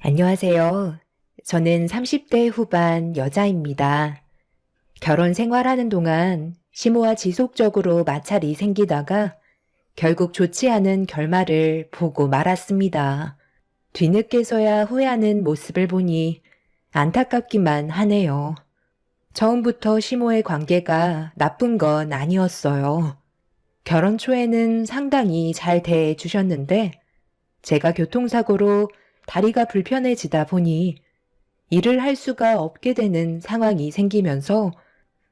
안녕하세요. 저는 30대 후반 여자입니다. 결혼 생활하는 동안 시모와 지속적으로 마찰이 생기다가 결국 좋지 않은 결말을 보고 말았습니다. 뒤늦게서야 후회하는 모습을 보니 안타깝기만 하네요. 처음부터 시모의 관계가 나쁜 건 아니었어요. 결혼 초에는 상당히 잘 대해주셨는데 제가 교통사고로 다리가 불편해지다 보니 일을 할 수가 없게 되는 상황이 생기면서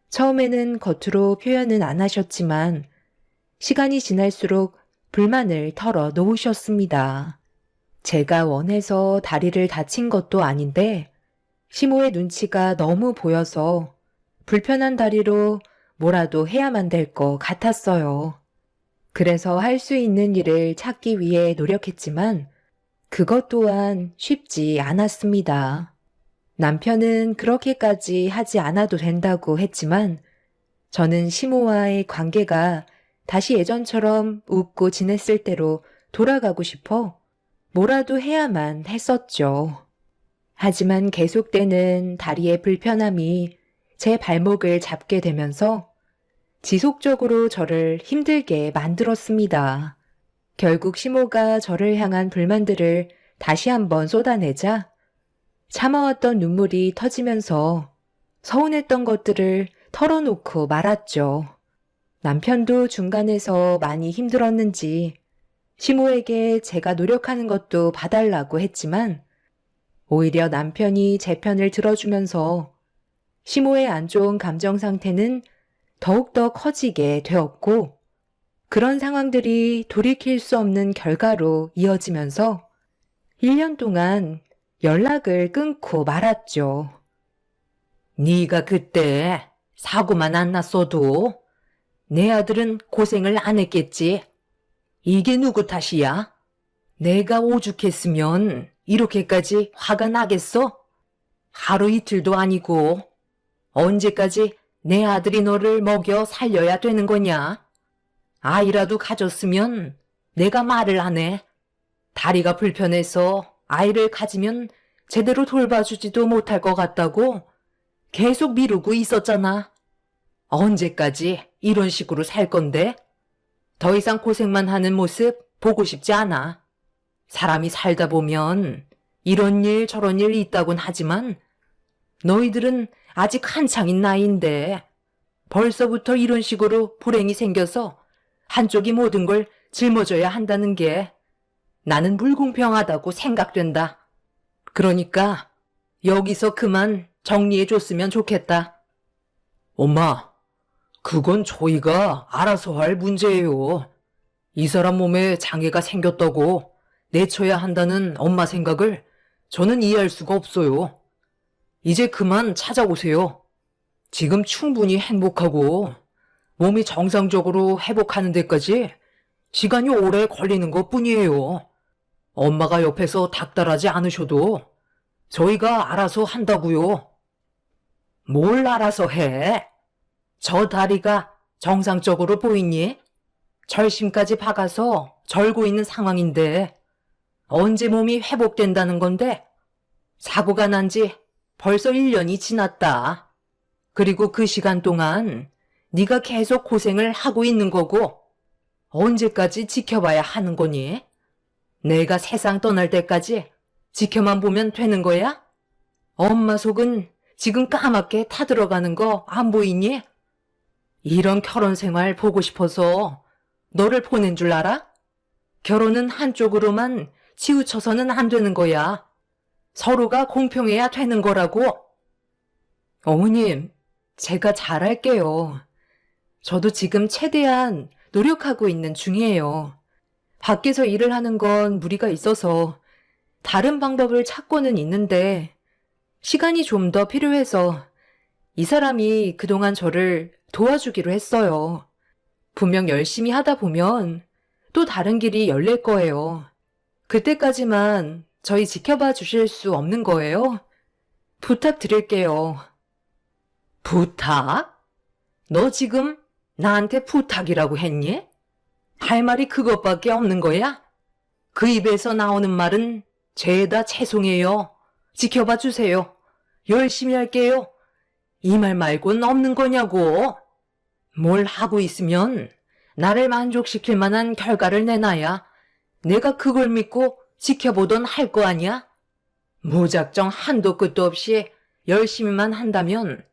처음에는 겉으로 표현은 안 하셨지만 시간이 지날수록 불만을 털어 놓으셨습니다. 제가 원해서 다리를 다친 것도 아닌데 시모의 눈치가 너무 보여서 불편한 다리로 뭐라도 해야만 될 것 같았어요. 그래서 할 수 있는 일을 찾기 위해 노력했지만 그것 또한 쉽지 않았습니다. 남편은 그렇게까지 하지 않아도 된다고 했지만 저는 시모와의 관계가 다시 예전처럼 웃고 지냈을 때로 돌아가고 싶어 뭐라도 해야만 했었죠. 하지만 계속되는 다리의 불편함이 제 발목을 잡게 되면서 지속적으로 저를 힘들게 만들었습니다. 결국 시모가 저를 향한 불만들을 다시 한번 쏟아내자 참아왔던 눈물이 터지면서 서운했던 것들을 털어놓고 말았죠. 남편도 중간에서 많이 힘들었는지 시모에게 제가 노력하는 것도 봐달라고 했지만 오히려 남편이 제 편을 들어주면서 시모의 안 좋은 감정 상태는 더욱더 커지게 되었고 그런 상황들이 돌이킬 수 없는 결과로 이어지면서 1년 동안 연락을 끊고 말았죠. 네가 그때 사고만 안 났어도 내 아들은 고생을 안 했겠지. 이게 누구 탓이야? 내가 오죽했으면 이렇게까지 화가 나겠어? 하루 이틀도 아니고 언제까지 내 아들이 너를 먹여 살려야 되는 거냐? 아이라도 가졌으면 내가 말을 안 해. 다리가 불편해서 아이를 가지면 제대로 돌봐주지도 못할 것 같다고 계속 미루고 있었잖아. 언제까지 이런 식으로 살 건데? 더 이상 고생만 하는 모습 보고 싶지 않아. 사람이 살다 보면 이런 일 저런 일 있다곤 하지만 너희들은 아직 한창인 나이인데 벌써부터 이런 식으로 불행이 생겨서 한쪽이 모든 걸 짊어져야 한다는 게 나는 불공평하다고 생각된다. 그러니까 여기서 그만 정리해줬으면 좋겠다. 엄마, 그건 저희가 알아서 할 문제예요. 이 사람 몸에 장애가 생겼다고 내쳐야 한다는 엄마 생각을 저는 이해할 수가 없어요. 이제 그만 찾아오세요. 지금 충분히 행복하고 몸이 정상적으로 회복하는 데까지 시간이 오래 걸리는 것 뿐이에요. 엄마가 옆에서 닥달하지 않으셔도 저희가 알아서 한다고요. 뭘 알아서 해? 저 다리가 정상적으로 보이니? 절심까지 박아서 절고 있는 상황인데 언제 몸이 회복된다는 건데 사고가 난 지 벌써 1년이 지났다. 그리고 그 시간 동안 네가 계속 고생을 하고 있는 거고 언제까지 지켜봐야 하는 거니? 내가 세상 떠날 때까지 지켜만 보면 되는 거야? 엄마 속은 지금 까맣게 타들어가는 거 안 보이니? 이런 결혼 생활 보고 싶어서 너를 보낸 줄 알아? 결혼은 한쪽으로만 치우쳐서는 안 되는 거야. 서로가 공평해야 되는 거라고. 어머님, 제가 잘할게요. 저도 지금 최대한 노력하고 있는 중이에요. 밖에서 일을 하는 건 무리가 있어서 다른 방법을 찾고는 있는데 시간이 좀 더 필요해서 이 사람이 그동안 저를 도와주기로 했어요. 분명 열심히 하다 보면 또 다른 길이 열릴 거예요. 그때까지만 저희 지켜봐 주실 수 없는 거예요? 부탁드릴게요. 부탁? 너 지금 나한테 부탁이라고 했니? 할 말이 그것밖에 없는 거야? 그 입에서 나오는 말은 죄다 죄송해요. 지켜봐 주세요. 열심히 할게요. 이 말 말고는 없는 거냐고. 뭘 하고 있으면 나를 만족시킬 만한 결과를 내놔야 내가 그걸 믿고 지켜보던 할 거 아니야? 무작정 한도 끝도 없이 열심히만 한다면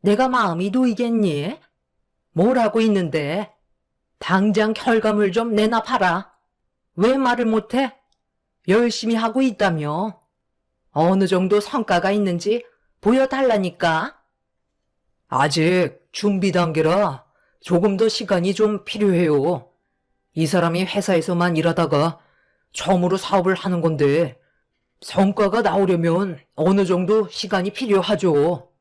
내가 마음이 놓이겠니? 뭘 하고 있는데? 당장 결과물 좀 내놔 봐라. 왜 말을 못해? 열심히 하고 있다며. 어느 정도 성과가 있는지 보여달라니까. 아직 준비 단계라 조금 더 시간이 좀 필요해요. 이 사람이 회사에서만 일하다가 처음으로 사업을 하는 건데 성과가 나오려면 어느 정도 시간이 필요하죠.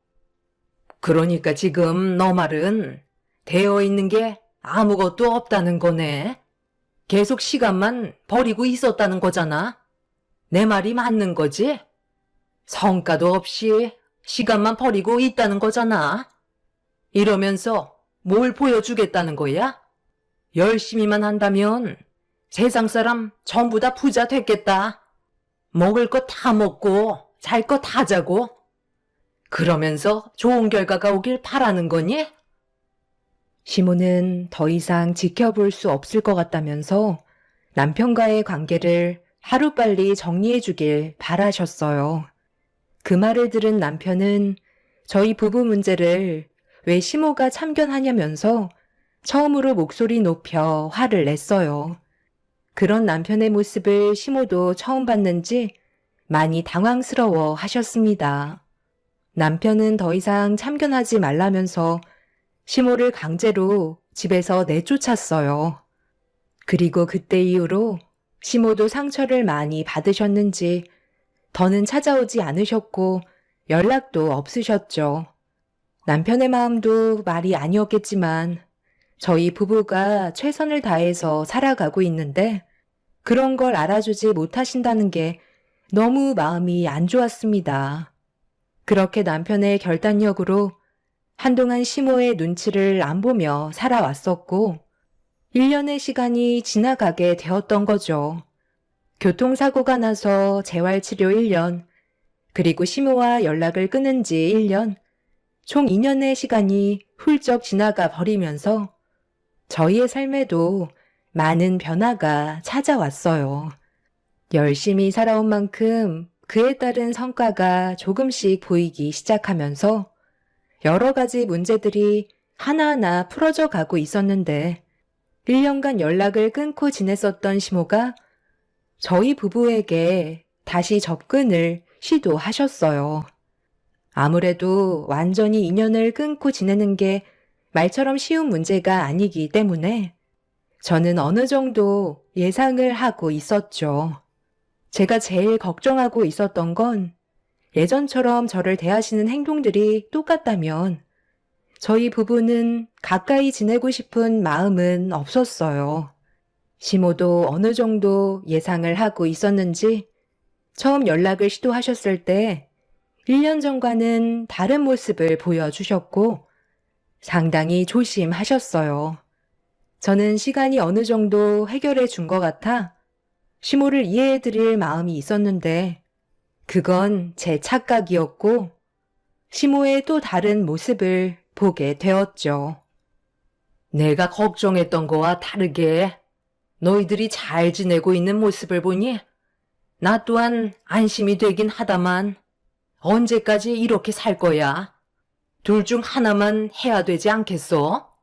그러니까 지금 너 말은 되어 있는 게 아무것도 없다는 거네. 계속 시간만 버리고 있었다는 거잖아. 내 말이 맞는 거지? 성과도 없이 시간만 버리고 있다는 거잖아. 이러면서 뭘 보여주겠다는 거야? 열심히만 한다면 세상 사람 전부 다 부자 됐겠다. 먹을 거 다 먹고 잘 거 다 자고 그러면서 좋은 결과가 오길 바라는 거니? 시모는 더 이상 지켜볼 수 없을 것 같다면서 남편과의 관계를 하루빨리 정리해 주길 바라셨어요. 그 말을 들은 남편은 저희 부부 문제를 왜 시모가 참견하냐면서 처음으로 목소리 높여 화를 냈어요. 그런 남편의 모습을 시모도 처음 봤는지 많이 당황스러워 하셨습니다. 남편은 더 이상 참견하지 말라면서 시모를 강제로 집에서 내쫓았어요. 그리고 그때 이후로 시모도 상처를 많이 받으셨는지 더는 찾아오지 않으셨고 연락도 없으셨죠. 남편의 마음도 말이 아니었겠지만 저희 부부가 최선을 다해서 살아가고 있는데 그런 걸 알아주지 못하신다는 게 너무 마음이 안 좋았습니다. 그렇게 남편의 결단력으로 한동안 시모의 눈치를 안 보며 살아왔었고 1년의 시간이 지나가게 되었던 거죠. 교통사고가 나서 재활치료 1년, 그리고 시모와 연락을 끊은 지 1년, 총 2년의 시간이 훌쩍 지나가 버리면서 저희의 삶에도 많은 변화가 찾아왔어요. 열심히 살아온 만큼 그에 따른 성과가 조금씩 보이기 시작하면서 여러 가지 문제들이 하나하나 풀어져 가고 있었는데 1년간 연락을 끊고 지냈었던 시모가 저희 부부에게 다시 접근을 시도하셨어요. 아무래도 완전히 인연을 끊고 지내는 게 말처럼 쉬운 문제가 아니기 때문에 저는 어느 정도 예상을 하고 있었죠. 제가 제일 걱정하고 있었던 건 예전처럼 저를 대하시는 행동들이 똑같다면 저희 부부는 가까이 지내고 싶은 마음은 없었어요. 시모도 어느 정도 예상을 하고 있었는지 처음 연락을 시도하셨을 때 1년 전과는 다른 모습을 보여주셨고 상당히 조심하셨어요. 저는 시간이 어느 정도 해결해 준 것 같아 시모를 이해해 드릴 마음이 있었는데 그건 제 착각이었고 시모의 또 다른 모습을 보게 되었죠. 내가 걱정했던 거와 다르게 너희들이 잘 지내고 있는 모습을 보니 나 또한 안심이 되긴 하다만 언제까지 이렇게 살 거야? 둘 중 하나만 해야 되지 않겠어?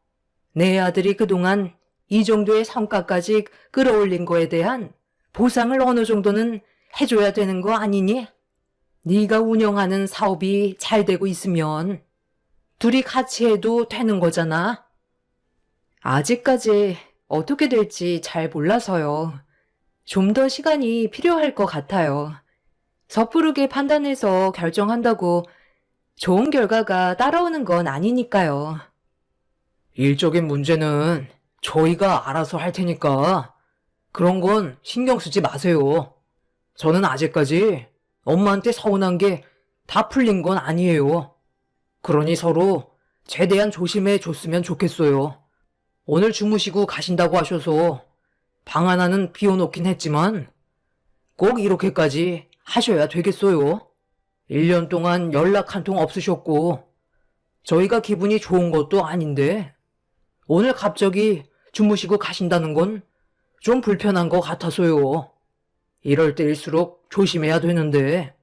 내 아들이 그동안 이 정도의 성과까지 끌어올린 거에 대한 보상을 어느 정도는 해줘야 되는 거 아니니? 네가 운영하는 사업이 잘 되고 있으면 둘이 같이 해도 되는 거잖아. 아직까지 어떻게 될지 잘 몰라서요. 좀 더 시간이 필요할 것 같아요. 섣부르게 판단해서 결정한다고 좋은 결과가 따라오는 건 아니니까요. 일적인 문제는 저희가 알아서 할 테니까 그런 건 신경 쓰지 마세요. 저는 아직까지 엄마한테 서운한 게 다 풀린 건 아니에요. 그러니 서로 최대한 조심해 줬으면 좋겠어요. 오늘 주무시고 가신다고 하셔서 방 하나는 비워놓긴 했지만 꼭 이렇게까지 하셔야 되겠어요. 1년 동안 연락 한 통 없으셨고, 저희가 기분이 좋은 것도 아닌데, 오늘 갑자기 주무시고 가신다는 건 좀 불편한 것 같아서요. 이럴 때일수록 조심해야 되는데,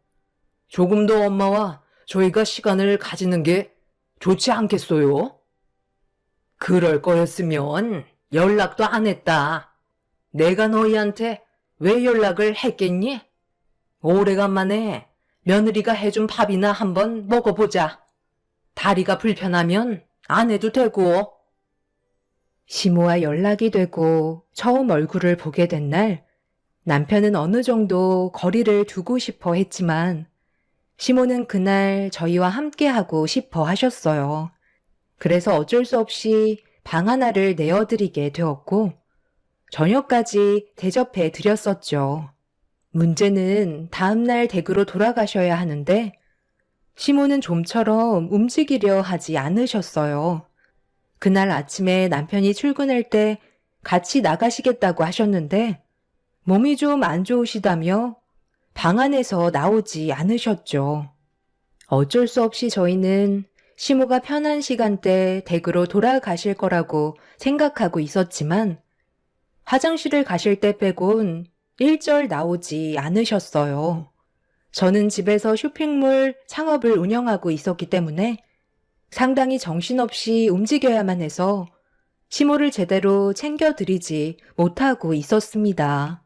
조금 더 엄마와 저희가 시간을 가지는 게 좋지 않겠어요? 그럴 거였으면 연락도 안 했다. 내가 너희한테 왜 연락을 했겠니? 오래간만에 며느리가 해준 밥이나 한번 먹어보자. 다리가 불편하면 안 해도 되고. 시모와 연락이 되고 처음 얼굴을 보게 된 날, 남편은 어느 정도 거리를 두고 싶어 했지만, 시모는 그날 저희와 함께 하고 싶어 하셨어요. 그래서 어쩔 수 없이 방 하나를 내어드리게 되었고, 저녁까지 대접해 드렸었죠. 문제는 다음날 댁으로 돌아가셔야 하는데, 시모는 좀처럼 움직이려 하지 않으셨어요. 그날 아침에 남편이 출근할 때 같이 나가시겠다고 하셨는데, 몸이 좀 안 좋으시다며 방 안에서 나오지 않으셨죠. 어쩔 수 없이 저희는 시모가 편한 시간대 댁으로 돌아가실 거라고 생각하고 있었지만, 화장실을 가실 때 빼곤 일절 나오지 않으셨어요. 저는 집에서 쇼핑몰 창업을 운영하고 있었기 때문에 상당히 정신없이 움직여야만 해서 시모를 제대로 챙겨드리지 못하고 있었습니다.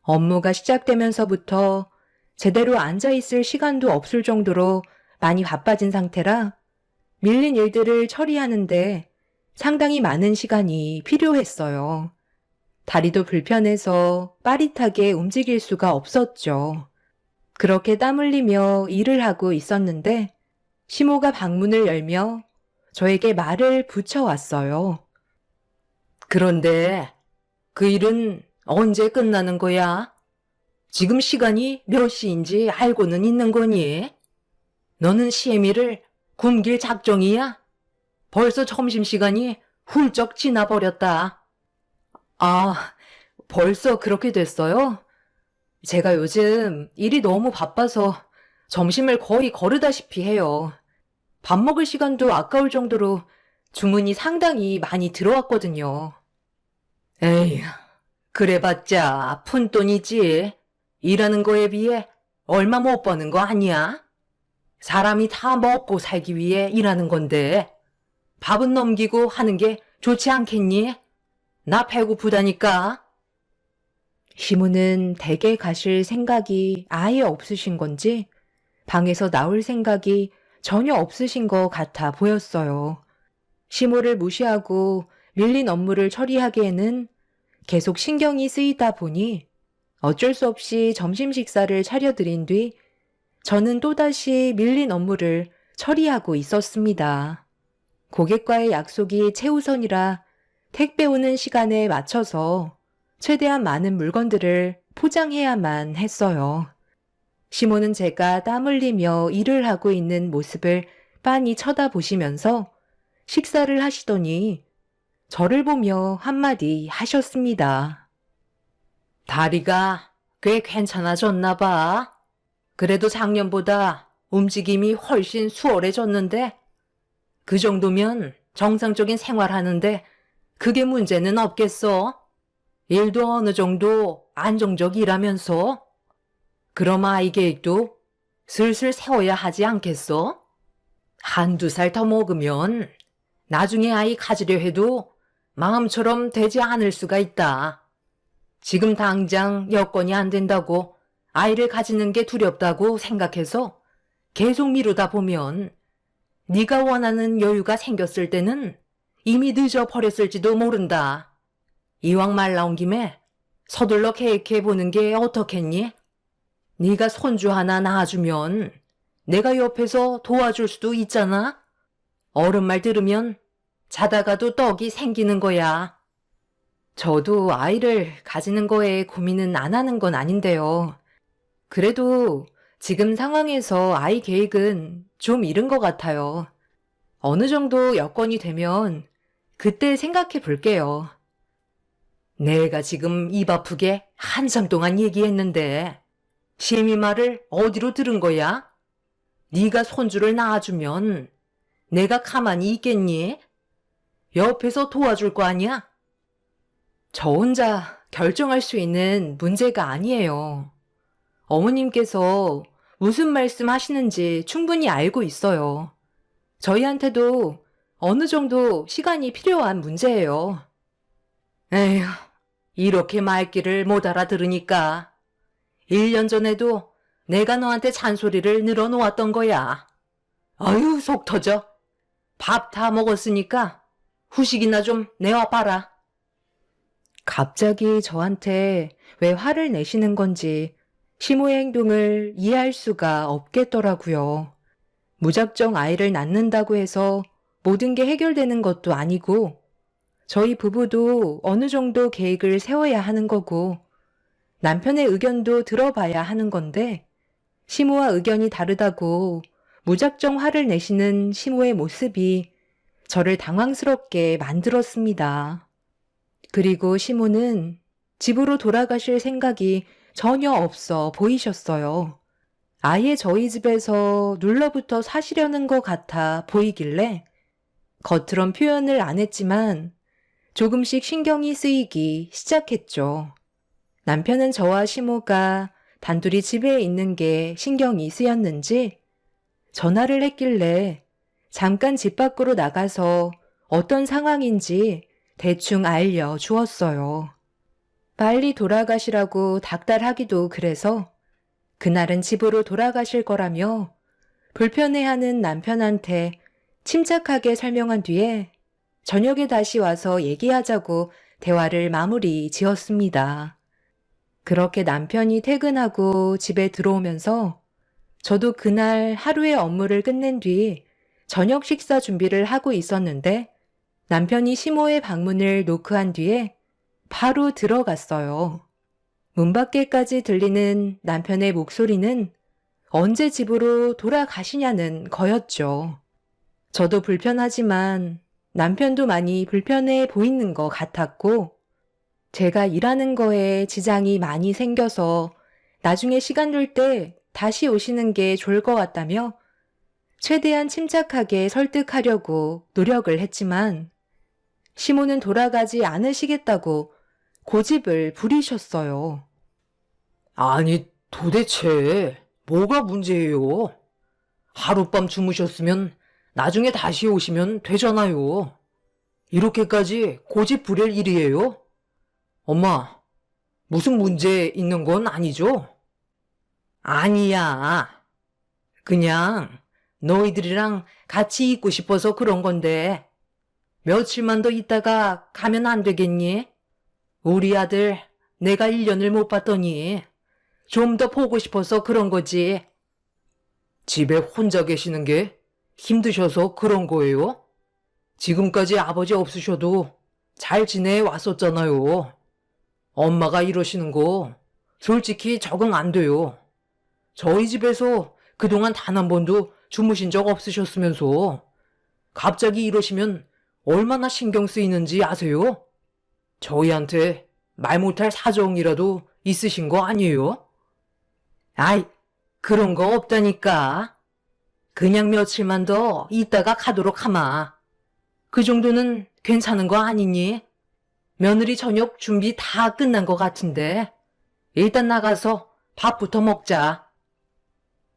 업무가 시작되면서부터 제대로 앉아있을 시간도 없을 정도로 많이 바빠진 상태라 밀린 일들을 처리하는데 상당히 많은 시간이 필요했어요. 다리도 불편해서 빠릿하게 움직일 수가 없었죠. 그렇게 땀 흘리며 일을 하고 있었는데 시모가 방문을 열며 저에게 말을 붙여왔어요. 그런데 그 일은 언제 끝나는 거야? 지금 시간이 몇 시인지 알고는 있는 거니? 너는 시애미를 굶길 작정이야? 벌써 점심시간이 훌쩍 지나버렸다. 아, 벌써 그렇게 됐어요? 제가 요즘 일이 너무 바빠서 점심을 거의 거르다시피 해요. 밥 먹을 시간도 아까울 정도로 주문이 상당히 많이 들어왔거든요. 에휴, 그래봤자 푼돈이지. 일하는 거에 비해 얼마 못 버는 거 아니야? 사람이 다 먹고 살기 위해 일하는 건데 밥은 넘기고 하는 게 좋지 않겠니? 나 배고프다니까. 시모는 댁에 가실 생각이 아예 없으신 건지 방에서 나올 생각이 전혀 없으신 것 같아 보였어요. 시모를 무시하고 밀린 업무를 처리하기에는 계속 신경이 쓰이다 보니 어쩔 수 없이 점심 식사를 차려드린 뒤 저는 또다시 밀린 업무를 처리하고 있었습니다. 고객과의 약속이 최우선이라 택배 오는 시간에 맞춰서 최대한 많은 물건들을 포장해야만 했어요. 시모는 제가 땀 흘리며 일을 하고 있는 모습을 빤히 쳐다보시면서 식사를 하시더니 저를 보며 한마디 하셨습니다. 다리가 꽤 괜찮아졌나 봐. 그래도 작년보다 움직임이 훨씬 수월해졌는데 그 정도면 정상적인 생활하는데 그게 문제는 없겠어? 일도 어느 정도 안정적 일하면서 그럼 아이 계획도 슬슬 세워야 하지 않겠어? 한두 살 더 먹으면 나중에 아이 가지려 해도 마음처럼 되지 않을 수가 있다. 지금 당장 여건이 안 된다고 아이를 가지는 게 두렵다고 생각해서 계속 미루다 보면 네가 원하는 여유가 생겼을 때는 이미 늦어버렸을지도 모른다. 이왕 말 나온 김에 서둘러 계획해보는 게 어떻겠니? 네가 손주 하나 낳아주면 내가 옆에서 도와줄 수도 있잖아? 어른 말 들으면 자다가도 떡이 생기는 거야. 저도 아이를 가지는 거에 고민은 안 하는 건 아닌데요. 그래도 지금 상황에서 아이 계획은 좀 이른 것 같아요. 어느 정도 여건이 되면 그때 생각해 볼게요. 내가 지금 입 아프게 한참 동안 얘기했는데 시미 말을 어디로 들은 거야? 네가 손주를 낳아주면 내가 가만히 있겠니? 옆에서 도와줄 거 아니야? 저 혼자 결정할 수 있는 문제가 아니에요. 어머님께서 무슨 말씀 하시는지 충분히 알고 있어요. 저희한테도 어느 정도 시간이 필요한 문제예요. 에휴, 이렇게 말귀를 못 알아들으니까 1년 전에도 내가 너한테 잔소리를 늘어놓았던 거야. 아유, 속 터져. 밥 다 먹었으니까 후식이나 좀 내와봐라. 갑자기 저한테 왜 화를 내시는 건지 시모의 행동을 이해할 수가 없겠더라고요. 무작정 아이를 낳는다고 해서 모든 게 해결되는 것도 아니고 저희 부부도 어느 정도 계획을 세워야 하는 거고 남편의 의견도 들어봐야 하는 건데 시모와 의견이 다르다고 무작정 화를 내시는 시모의 모습이 저를 당황스럽게 만들었습니다. 그리고 시모는 집으로 돌아가실 생각이 전혀 없어 보이셨어요. 아예 저희 집에서 눌러붙어 사시려는 것 같아 보이길래 겉으론 표현을 안 했지만 조금씩 신경이 쓰이기 시작했죠. 남편은 저와 시모가 단둘이 집에 있는 게 신경이 쓰였는지 전화를 했길래 잠깐 집 밖으로 나가서 어떤 상황인지 대충 알려주었어요. 빨리 돌아가시라고 닥달하기도 그래서 그날은 집으로 돌아가실 거라며 불편해하는 남편한테 침착하게 설명한 뒤에 저녁에 다시 와서 얘기하자고 대화를 마무리 지었습니다. 그렇게 남편이 퇴근하고 집에 들어오면서 저도 그날 하루의 업무를 끝낸 뒤 저녁 식사 준비를 하고 있었는데 남편이 시모의 방문을 노크한 뒤에 바로 들어갔어요. 문 밖에까지 들리는 남편의 목소리는 언제 집으로 돌아가시냐는 거였죠. 저도 불편하지만 남편도 많이 불편해 보이는 것 같았고 제가 일하는 거에 지장이 많이 생겨서 나중에 시간 될 때 다시 오시는 게 좋을 것 같다며 최대한 침착하게 설득하려고 노력을 했지만 시모는 돌아가지 않으시겠다고 고집을 부리셨어요. 아니, 도대체 뭐가 문제예요? 하룻밤 주무셨으면 나중에 다시 오시면 되잖아요. 이렇게까지 고집 부릴 일이에요? 엄마, 무슨 문제 있는 건 아니죠? 아니야. 그냥 너희들이랑 같이 있고 싶어서 그런 건데 며칠만 더 있다가 가면 안 되겠니? 우리 아들 내가 1년을 못 봤더니 좀 더 보고 싶어서 그런 거지. 집에 혼자 계시는 게 힘드셔서 그런 거예요? 지금까지 아버지 없으셔도 잘 지내왔었잖아요. 엄마가 이러시는 거 솔직히 적응 안 돼요. 저희 집에서 그동안 단 한 번도 주무신 적 없으셨으면서 갑자기 이러시면 얼마나 신경 쓰이는지 아세요? 저희한테 말 못할 사정이라도 있으신 거 아니에요? 아이, 그런 거 없다니까. 그냥 며칠만 더 있다가 가도록 하마. 그 정도는 괜찮은 거 아니니? 며느리 저녁 준비 다 끝난 것 같은데 일단 나가서 밥부터 먹자.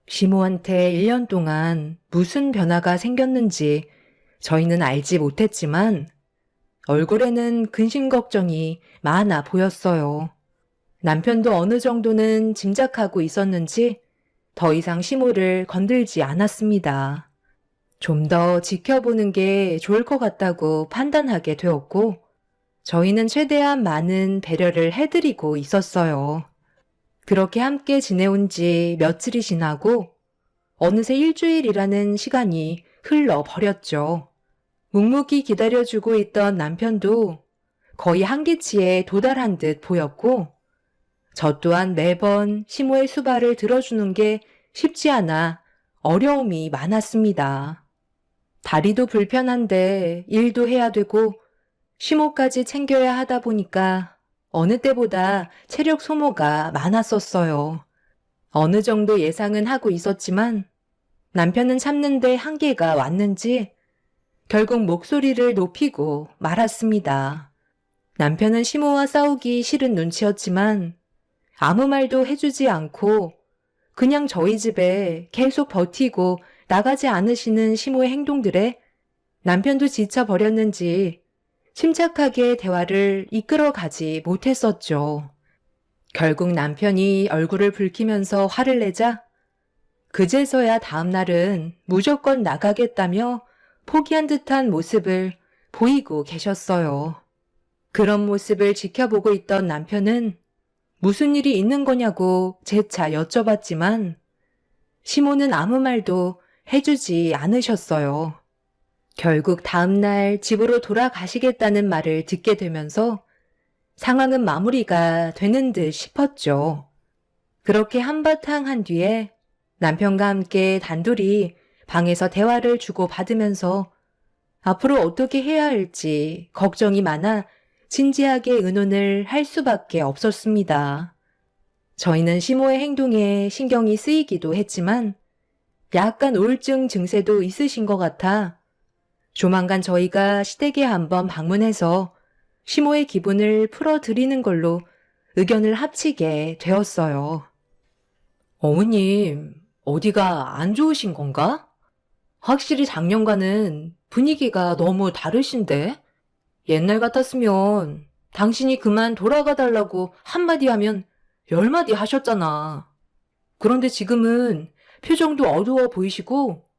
시모한테 1년 동안 무슨 변화가 생겼는지 저희는 알지 못했지만 얼굴에는 근심 걱정이 많아 보였어요. 남편도 어느 정도는 짐작하고 있었는지 더 이상 시모를 건들지 않았습니다. 좀 더 지켜보는 게 좋을 것 같다고 판단하게 되었고 저희는 최대한 많은 배려를 해드리고 있었어요. 그렇게 함께 지내온 지 며칠이 지나고 어느새 일주일이라는 시간이 흘러버렸죠. 묵묵히 기다려주고 있던 남편도 거의 한계치에 도달한 듯 보였고 저 또한 매번 시모의 수발을 들어주는 게 쉽지 않아 어려움이 많았습니다. 다리도 불편한데 일도 해야 되고 시모까지 챙겨야 하다 보니까 어느 때보다 체력 소모가 많았었어요. 어느 정도 예상은 하고 있었지만 남편은 참는데 한계가 왔는지 결국 목소리를 높이고 말았습니다. 남편은 시모와 싸우기 싫은 눈치였지만 아무 말도 해주지 않고 그냥 저희 집에 계속 버티고 나가지 않으시는 시모의 행동들에 남편도 지쳐버렸는지 침착하게 대화를 이끌어가지 못했었죠. 결국 남편이 얼굴을 붉히면서 화를 내자 그제서야 다음 날은 무조건 나가겠다며 포기한 듯한 모습을 보이고 계셨어요. 그런 모습을 지켜보고 있던 남편은 무슨 일이 있는 거냐고 재차 여쭤봤지만 시모는 아무 말도 해주지 않으셨어요. 결국 다음날 집으로 돌아가시겠다는 말을 듣게 되면서 상황은 마무리가 되는 듯 싶었죠. 그렇게 한바탕 한 뒤에 남편과 함께 단둘이 방에서 대화를 주고받으면서 앞으로 어떻게 해야 할지 걱정이 많아 진지하게 의논을 할 수밖에 없었습니다. 저희는 시모의 행동에 신경이 쓰이기도 했지만 약간 우울증 증세도 있으신 것 같아 조만간 저희가 시댁에 한번 방문해서 시모의 기분을 풀어드리는 걸로 의견을 합치게 되었어요. 어머님, 어디가 안 좋으신 건가? 확실히 작년과는 분위기가 너무 다르신데? 옛날 같았으면 당신이 그만 돌아가 달라고 한마디 하면 10마디 하셨잖아. 그런데 지금은 표정도 어두워 보이시고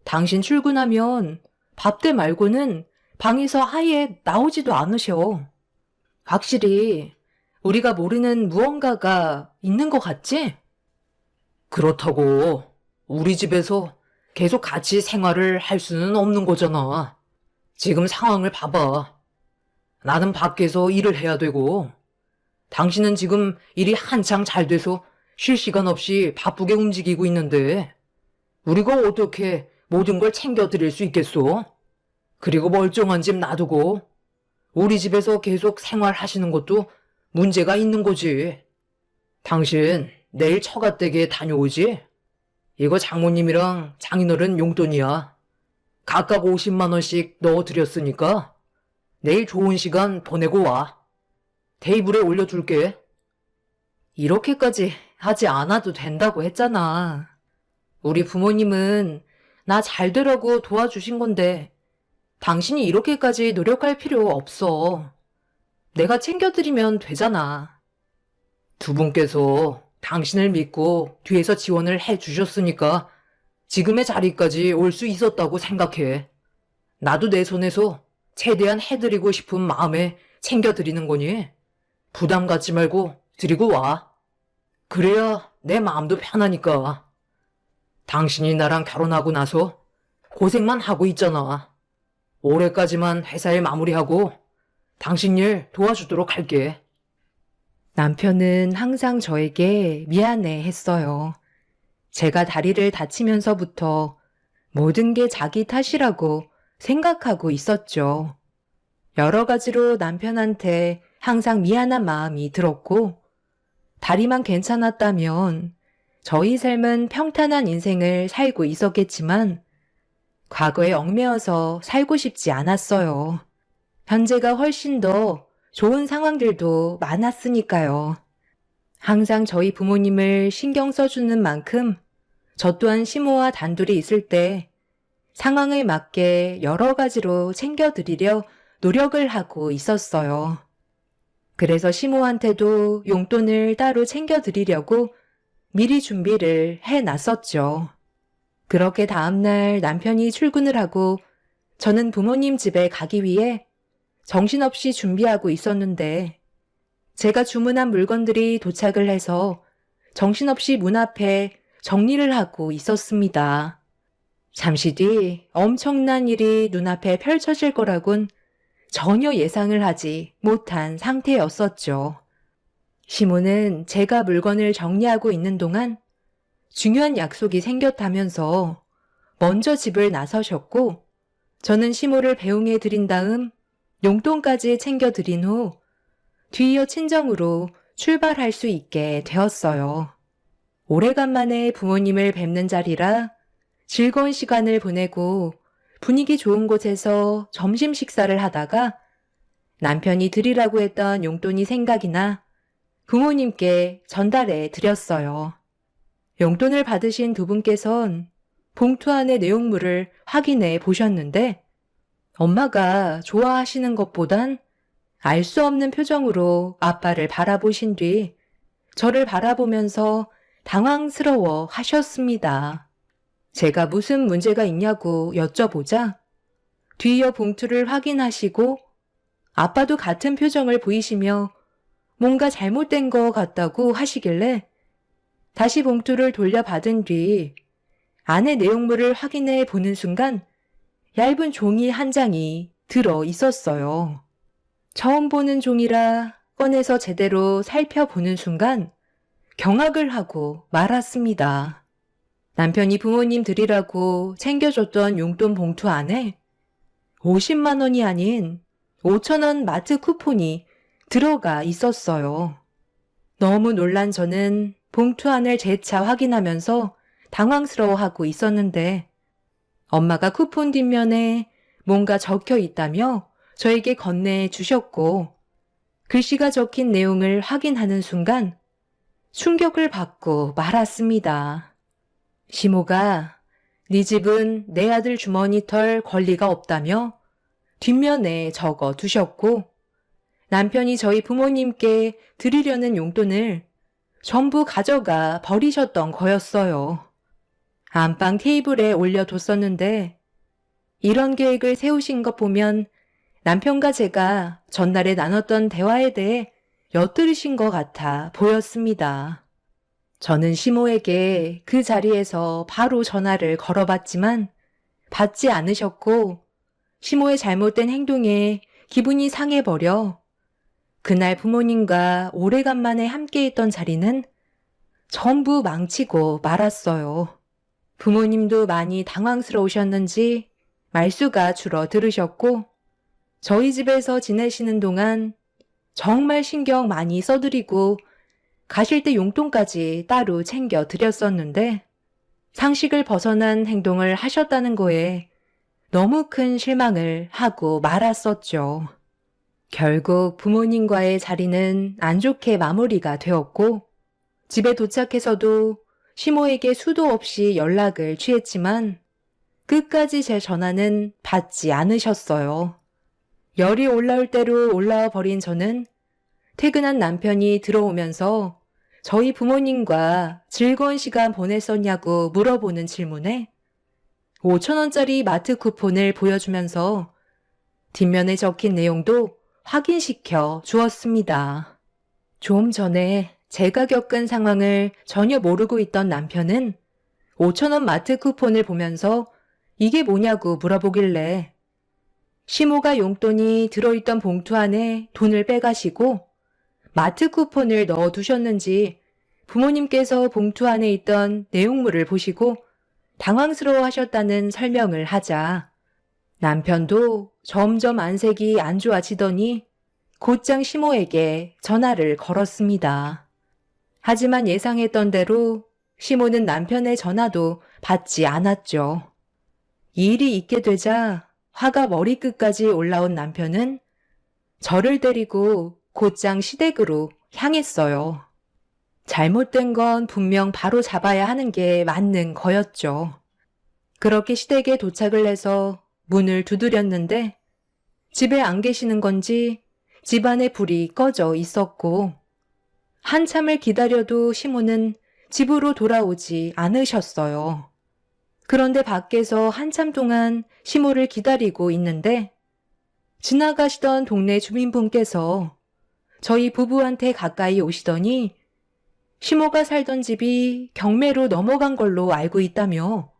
당신 출근하면 밥 때 말고는 방에서 아예 나오지도 않으셔. 확실히 우리가 모르는 무언가가 있는 것 같지? 그렇다고 우리 집에서 계속 같이 생활을 할 수는 없는 거잖아. 지금 상황을 봐봐. 나는 밖에서 일을 해야 되고 당신은 지금 일이 한창 잘 돼서 쉴 시간 없이 바쁘게 움직이고 있는데 우리가 어떻게 모든 걸 챙겨드릴 수 있겠소? 그리고 멀쩡한 집 놔두고 우리 집에서 계속 생활하시는 것도 문제가 있는 거지. 당신 내일 처가댁에 다녀오지? 이거 장모님이랑 장인어른 용돈이야. 각각 50만 원씩 넣어드렸으니까 내일 좋은 시간 보내고 와. 테이블에 올려둘게. 이렇게까지 하지 않아도 된다고 했잖아. 우리 부모님은 나 잘 되라고 도와주신 건데 당신이 이렇게까지 노력할 필요 없어. 내가 챙겨드리면 되잖아. 두 분께서 당신을 믿고 뒤에서 지원을 해주셨으니까 지금의 자리까지 올 수 있었다고 생각해. 나도 내 손에서 최대한 해드리고 싶은 마음에 챙겨드리는 거니 부담 갖지 말고 드리고 와. 그래야 내 마음도 편하니까. 당신이 나랑 결혼하고 나서 고생만 하고 있잖아. 올해까지만 회사에 마무리하고 당신 일 도와주도록 할게. 남편은 항상 저에게 미안해 했어요. 제가 다리를 다치면서부터 모든 게 자기 탓이라고 생각하고 있었죠. 여러 가지로 남편한테 항상 미안한 마음이 들었고, 다리만 괜찮았다면 저희 삶은 평탄한 인생을 살고 있었겠지만, 과거에 얽매여서 살고 싶지 않았어요. 현재가 훨씬 더 좋은 상황들도 많았으니까요. 항상 저희 부모님을 신경 써주는 만큼 저 또한 시모와 단둘이 있을 때 상황에 맞게 여러 가지로 챙겨드리려 노력을 하고 있었어요. 그래서 시모한테도 용돈을 따로 챙겨드리려고 미리 준비를 해놨었죠. 그렇게 다음날 남편이 출근을 하고 저는 부모님 집에 가기 위해 정신없이 준비하고 있었는데 제가 주문한 물건들이 도착을 해서 정신없이 문 앞에 정리를 하고 있었습니다. 잠시 뒤 엄청난 일이 눈앞에 펼쳐질 거라곤 전혀 예상을 하지 못한 상태였었죠. 시모는 제가 물건을 정리하고 있는 동안 중요한 약속이 생겼다면서 먼저 집을 나서셨고 저는 시모를 배웅해 드린 다음 용돈까지 챙겨드린 후 뒤이어 친정으로 출발할 수 있게 되었어요. 오래간만에 부모님을 뵙는 자리라 즐거운 시간을 보내고 분위기 좋은 곳에서 점심 식사를 하다가 남편이 드리라고 했던 용돈이 생각이 나 부모님께 전달해 드렸어요. 용돈을 받으신 두 분께선 봉투 안의 내용물을 확인해 보셨는데 엄마가 좋아하시는 것보단 알 수 없는 표정으로 아빠를 바라보신 뒤 저를 바라보면서 당황스러워 하셨습니다. 제가 무슨 문제가 있냐고 여쭤보자 뒤이어 봉투를 확인하시고 아빠도 같은 표정을 보이시며 뭔가 잘못된 것 같다고 하시길래 다시 봉투를 돌려받은 뒤 안의 내용물을 확인해 보는 순간 얇은 종이 한 장이 들어 있었어요. 처음 보는 종이라 꺼내서 제대로 살펴보는 순간 경악을 하고 말았습니다. 남편이 부모님 드리라고 챙겨줬던 용돈 봉투 안에 50만 원이 아닌 5천 원 마트 쿠폰이 들어가 있었어요. 너무 놀란 저는 봉투 안을 재차 확인하면서 당황스러워하고 있었는데 엄마가 쿠폰 뒷면에 뭔가 적혀 있다며 저에게 건네 주셨고 글씨가 적힌 내용을 확인하는 순간 충격을 받고 말았습니다. 시모가 네 집은 내 아들 주머니 털 권리가 없다며 뒷면에 적어 두셨고 남편이 저희 부모님께 드리려는 용돈을 전부 가져가 버리셨던 거였어요. 안방 테이블에 올려뒀었는데 이런 계획을 세우신 것 보면 남편과 제가 전날에 나눴던 대화에 대해 엿들으신 것 같아 보였습니다. 저는 시모에게 그 자리에서 바로 전화를 걸어봤지만 받지 않으셨고 시모의 잘못된 행동에 기분이 상해버려 그날 부모님과 오래간만에 함께했던 자리는 전부 망치고 말았어요. 부모님도 많이 당황스러우셨는지 말수가 줄어들으셨고 저희 집에서 지내시는 동안 정말 신경 많이 써드리고 가실 때 용돈까지 따로 챙겨 드렸었는데 상식을 벗어난 행동을 하셨다는 거에 너무 큰 실망을 하고 말았었죠. 결국 부모님과의 자리는 안 좋게 마무리가 되었고 집에 도착해서도 시모에게 수도 없이 연락을 취했지만 끝까지 제 전화는 받지 않으셨어요. 열이 올라올 대로 올라와 버린 저는 퇴근한 남편이 들어오면서 저희 부모님과 즐거운 시간 보냈었냐고 물어보는 질문에 5,000원짜리 마트 쿠폰을 보여주면서 뒷면에 적힌 내용도 확인시켜 주었습니다. 좀 전에 제가 겪은 상황을 전혀 모르고 있던 남편은 5,000원 마트 쿠폰을 보면서 이게 뭐냐고 물어보길래 시모가 용돈이 들어있던 봉투 안에 돈을 빼가시고 마트 쿠폰을 넣어두셨는지 부모님께서 봉투 안에 있던 내용물을 보시고 당황스러워 하셨다는 설명을 하자 남편도 점점 안색이 안 좋아지더니 곧장 시모에게 전화를 걸었습니다. 하지만 예상했던 대로 시모는 남편의 전화도 받지 않았죠. 이 일이 있게 되자 화가 머리끝까지 올라온 남편은 저를 데리고 곧장 시댁으로 향했어요. 잘못된 건 분명 바로 잡아야 하는 게 맞는 거였죠. 그렇게 시댁에 도착을 해서 문을 두드렸는데 집에 안 계시는 건지 집안에 불이 꺼져 있었고 한참을 기다려도 시모는 집으로 돌아오지 않으셨어요. 그런데 밖에서 한참 동안 시모를 기다리고 있는데 지나가시던 동네 주민분께서 저희 부부한테 가까이 오시더니 시모가 살던 집이 경매로 넘어간 걸로 알고 있다며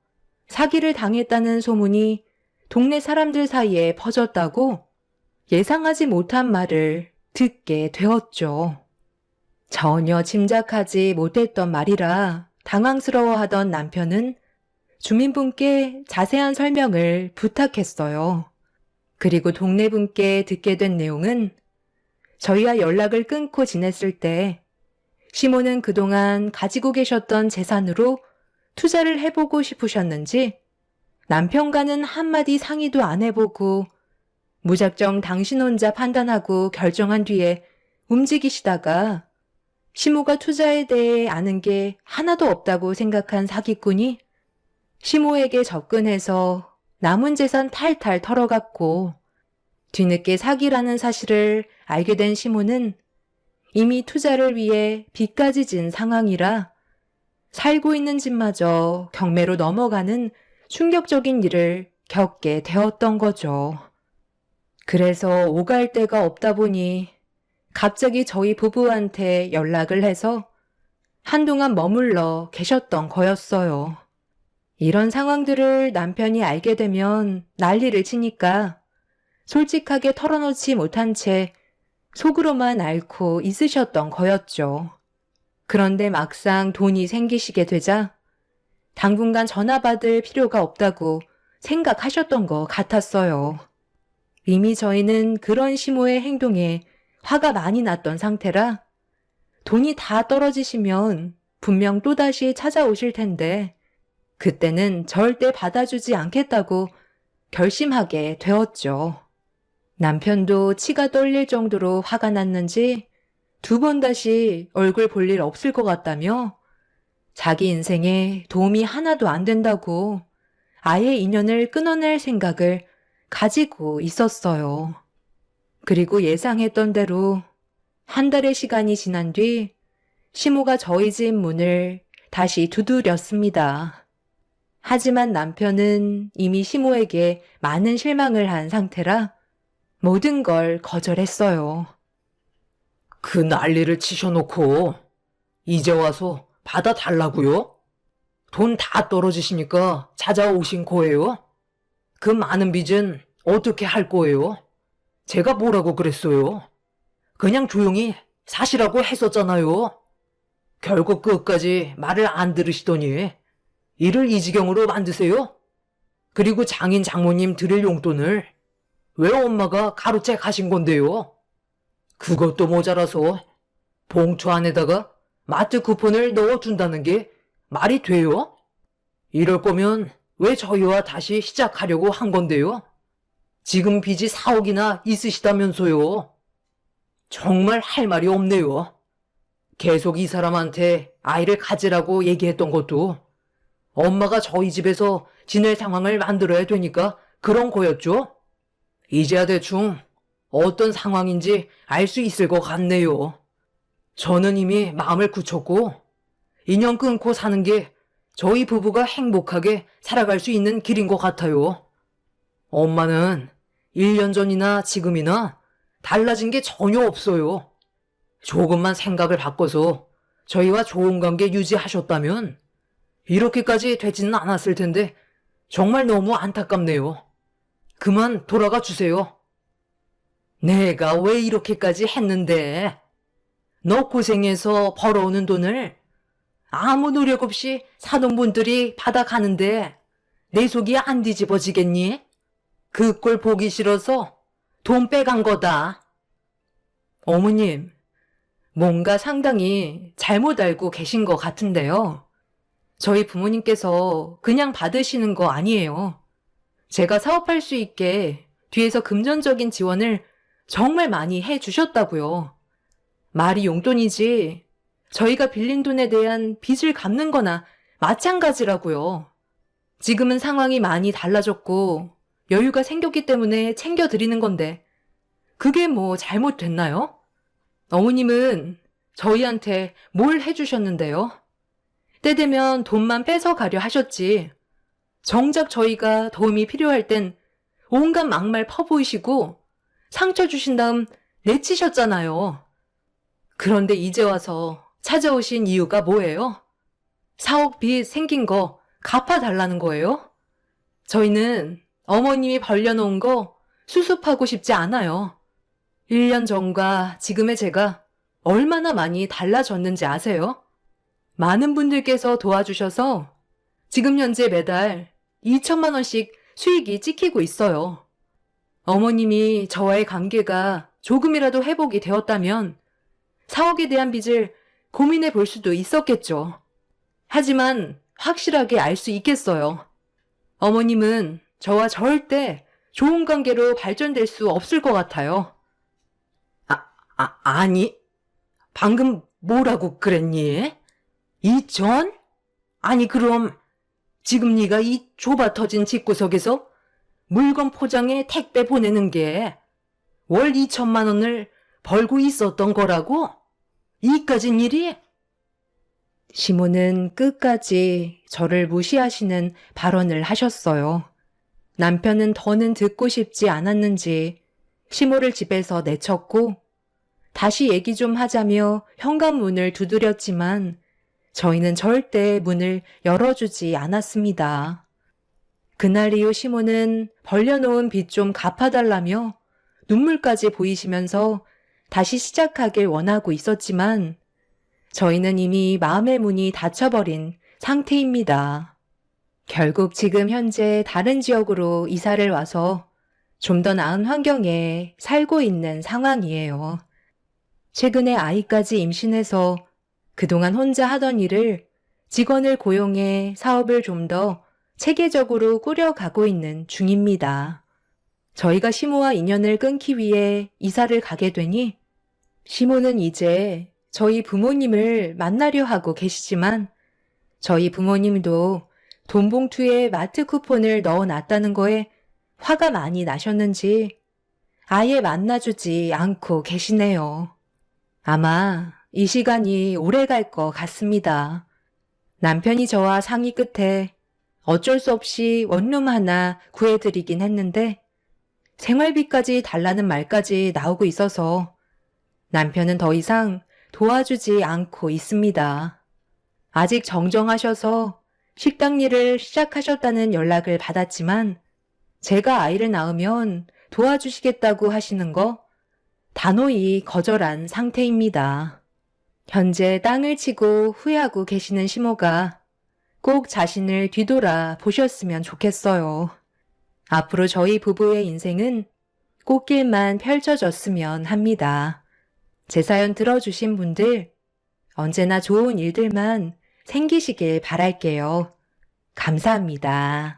사기를 당했다는 소문이 동네 사람들 사이에 퍼졌다고 예상하지 못한 말을 듣게 되었죠. 전혀 짐작하지 못했던 말이라 당황스러워하던 남편은 주민분께 자세한 설명을 부탁했어요. 그리고 동네 분께 듣게 된 내용은 저희와 연락을 끊고 지냈을 때 시모는 그동안 가지고 계셨던 재산으로 투자를 해보고 싶으셨는지 남편과는 한마디 상의도 안 해보고 무작정 당신 혼자 판단하고 결정한 뒤에 움직이시다가 시모가 투자에 대해 아는 게 하나도 없다고 생각한 사기꾼이 시모에게 접근해서 남은 재산 탈탈 털어갔고 뒤늦게 사기라는 사실을 알게 된 시모는 이미 투자를 위해 빚까지 진 상황이라 살고 있는 집마저 경매로 넘어가는 충격적인 일을 겪게 되었던 거죠. 그래서 오갈 데가 없다 보니 갑자기 저희 부부한테 연락을 해서 한동안 머물러 계셨던 거였어요. 이런 상황들을 남편이 알게 되면 난리를 치니까 솔직하게 털어놓지 못한 채 속으로만 앓고 있으셨던 거였죠. 그런데 막상 돈이 생기시게 되자 당분간 전화 받을 필요가 없다고 생각하셨던 것 같았어요. 이미 저희는 그런 시모의 행동에 화가 많이 났던 상태라 돈이 다 떨어지시면 분명 또다시 찾아오실 텐데 그때는 절대 받아주지 않겠다고 결심하게 되었죠. 남편도 치가 떨릴 정도로 화가 났는지 2번 다시 얼굴 볼 일 없을 것 같다며 자기 인생에 도움이 하나도 안 된다고 아예 인연을 끊어낼 생각을 가지고 있었어요. 그리고 예상했던 대로 한 달의 시간이 지난 뒤 시모가 저희 집 문을 다시 두드렸습니다. 하지만 남편은 이미 시모에게 많은 실망을 한 상태라 모든 걸 거절했어요. 그 난리를 치셔놓고 이제 와서 받아달라고요? 돈 다 떨어지시니까 찾아오신 거예요? 그 많은 빚은 어떻게 할 거예요? 제가 뭐라고 그랬어요? 그냥 조용히 사시라고 했었잖아요. 결국 끝까지 말을 안 들으시더니 일을 이 지경으로 만드세요? 그리고 장인 장모님 드릴 용돈을 왜 엄마가 가로채 가신 건데요? 그것도 모자라서 봉투 안에다가 마트 쿠폰을 넣어준다는 게 말이 돼요? 이럴 거면 왜 저희와 다시 시작하려고 한 건데요? 지금 빚이 4억이나 있으시다면서요. 정말 할 말이 없네요. 계속 이 사람한테 아이를 가지라고 얘기했던 것도 엄마가 저희 집에서 지낼 상황을 만들어야 되니까 그런 거였죠? 이제야 대충 어떤 상황인지 알 수 있을 것 같네요. 저는 이미 마음을 굳혔고 인연 끊고 사는 게 저희 부부가 행복하게 살아갈 수 있는 길인 것 같아요. 엄마는 1년 전이나 지금이나 달라진 게 전혀 없어요. 조금만 생각을 바꿔서 저희와 좋은 관계 유지하셨다면 이렇게까지 되지는 않았을 텐데 정말 너무 안타깝네요. 그만 돌아가 주세요. 내가 왜 이렇게까지 했는데? 너 고생해서 벌어오는 돈을 아무 노력 없이 사는 분들이 받아가는데 내 속이 안 뒤집어지겠니? 그 꼴 보기 싫어서 돈 빼간 거다. 어머님, 뭔가 상당히 잘못 알고 계신 것 같은데요. 저희 부모님께서 그냥 받으시는 거 아니에요. 제가 사업할 수 있게 뒤에서 금전적인 지원을 정말 많이 해주셨다고요. 말이 용돈이지 저희가 빌린 돈에 대한 빚을 갚는 거나 마찬가지라고요. 지금은 상황이 많이 달라졌고 여유가 생겼기 때문에 챙겨드리는 건데 그게 뭐 잘못됐나요? 어머님은 저희한테 뭘 해주셨는데요? 때 되면 돈만 뺏어가려 하셨지. 정작 저희가 도움이 필요할 땐 온갖 막말 퍼부으시고 상처 주신 다음 내치셨잖아요. 그런데 이제 와서 찾아오신 이유가 뭐예요? 4억 빚 생긴 거 갚아달라는 거예요? 저희는 어머님이 벌려놓은 거 수습하고 싶지 않아요. 1년 전과 지금의 제가 얼마나 많이 달라졌는지 아세요? 많은 분들께서 도와주셔서 지금 현재 매달 2천만 원씩 수익이 찍히고 있어요. 어머님이 저와의 관계가 조금이라도 회복이 되었다면 4억에 대한 빚을 고민해 볼 수도 있었겠죠. 하지만 확실하게 알 수 있겠어요. 어머님은 저와 절대 좋은 관계로 발전될 수 없을 것 같아요. 아니, 방금 뭐라고 그랬니? 이전? 아니, 그럼 지금 네가 이 좁아 터진 집구석에서 물건 포장해 택배 보내는 게 월 2천만 원을 벌고 있었던 거라고? 이까진 일이? 시모는 끝까지 저를 무시하시는 발언을 하셨어요. 남편은 더는 듣고 싶지 않았는지 시모를 집에서 내쳤고 다시 얘기 좀 하자며 현관문을 두드렸지만 저희는 절대 문을 열어주지 않았습니다. 그날 이후 시모는 벌려놓은 빚 좀 갚아달라며 눈물까지 보이시면서 다시 시작하길 원하고 있었지만 저희는 이미 마음의 문이 닫혀버린 상태입니다. 결국 지금 현재 다른 지역으로 이사를 와서 좀 더 나은 환경에 살고 있는 상황이에요. 최근에 아이까지 임신해서 그동안 혼자 하던 일을 직원을 고용해 사업을 좀 더 체계적으로 꾸려가고 있는 중입니다. 저희가 시모와 인연을 끊기 위해 이사를 가게 되니 시모는 이제 저희 부모님을 만나려 하고 계시지만 저희 부모님도 돈 봉투에 마트 쿠폰을 넣어놨다는 거에 화가 많이 나셨는지 아예 만나주지 않고 계시네요. 아마 이 시간이 오래 갈 것 같습니다. 남편이 저와 상의 끝에 어쩔 수 없이 원룸 하나 구해드리긴 했는데 생활비까지 달라는 말까지 나오고 있어서 남편은 더 이상 도와주지 않고 있습니다. 아직 정정하셔서 식당 일을 시작하셨다는 연락을 받았지만 제가 아이를 낳으면 도와주시겠다고 하시는 거 단호히 거절한 상태입니다. 현재 땅을 치고 후회하고 계시는 시모가 꼭 자신을 뒤돌아 보셨으면 좋겠어요. 앞으로 저희 부부의 인생은 꽃길만 펼쳐졌으면 합니다. 제 사연 들어주신 분들 언제나 좋은 일들만 생기시길 바랄게요. 감사합니다.